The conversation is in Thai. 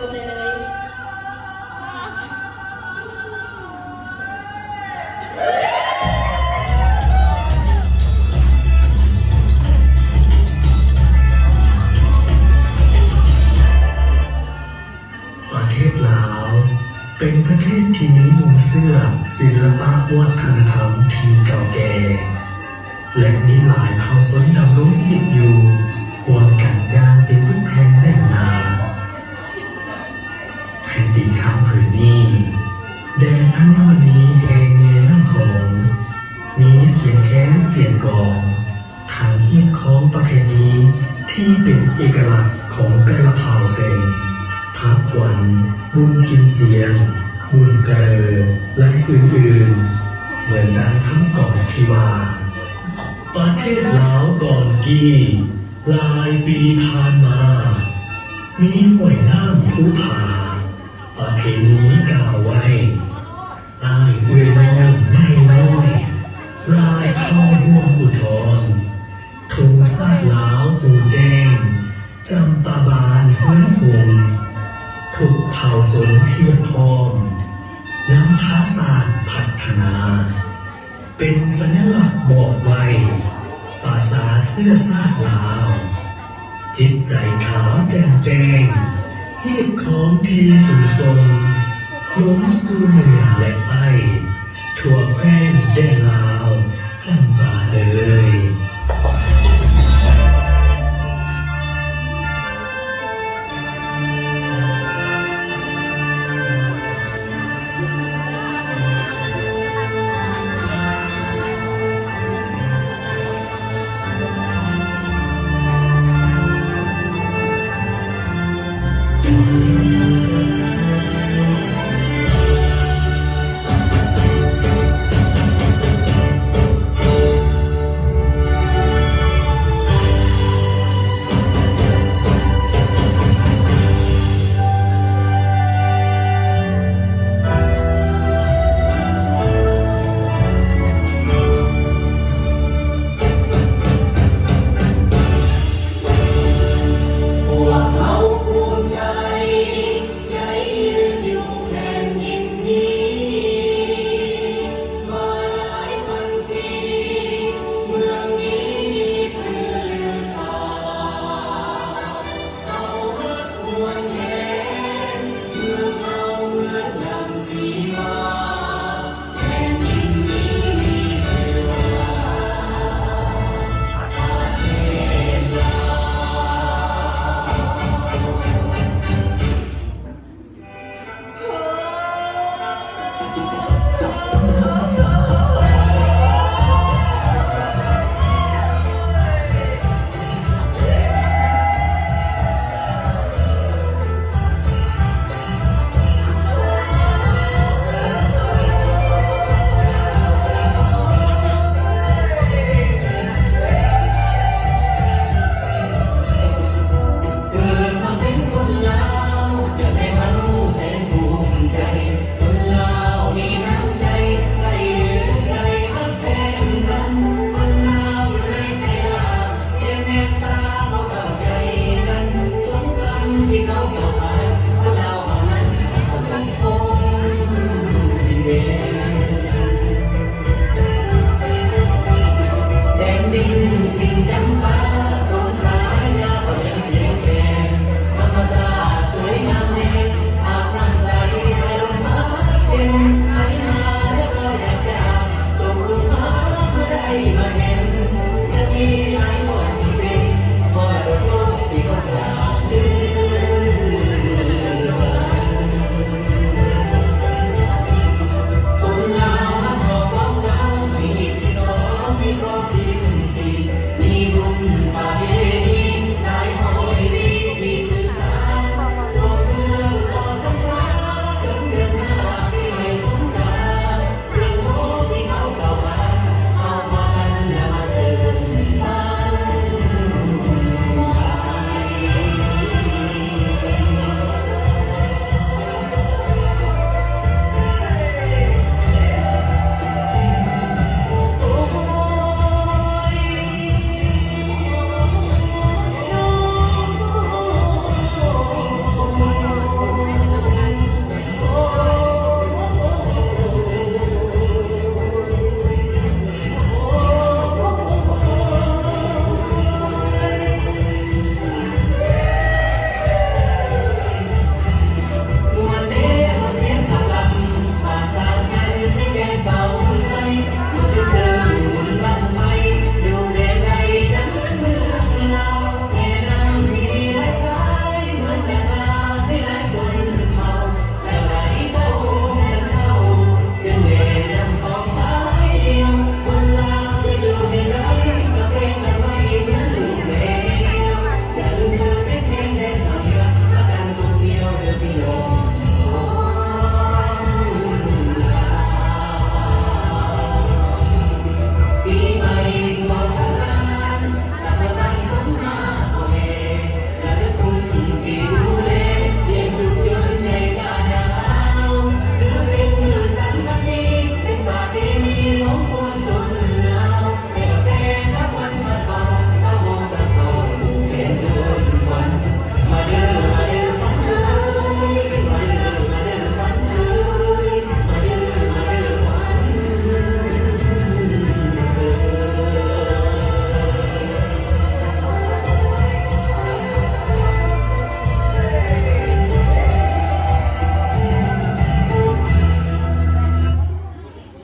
มได้เลยประเทศลาวเป็นประเทศที่มีมูลเสื่อศิลปวัฒนธรรมที่เก่าแก่และมีหลายเผ่าชนดำรงชีวิตอยู่ร่วมกันอย่างเป็นพื้นแผ่นแน่นหนาแผ่นดินคำผืนนี้แดนอัญมณีแห่งเนน้ำของมีเสียงแค้นเสียงกลองทางเฮียดของประเพณีที่เป็นเอกลักษณ์ของแต่ละเผ่าเซนพระขวัญบุญกินเจียงบุญเกลอและอื่นๆเหมือนดังคำก่อนที่ว่าประเทศลาวก่อนกี้หลายปีผ่านมามีห่วยน้ำผู้ผาประเพณีกล่าวไว้อ้ายเวน้องไม่น้อยลายเข้าร่วมอุทธรทุ่งซาดลาวหูแจ้งจำปาบานเฮือนหงทุกเผ่าสนเพียรพร้อมน้ำภาษาพัฒนา เป็นสัญลักษณ์บอกไว้ภาษาเสื้อซาดลาวจิตใจขาวแจ่มแจ้งเหตุของที่สูงทรงล้มสู่เหนือและใต้ทั่วแคว้นแดนลาวจำปาเลย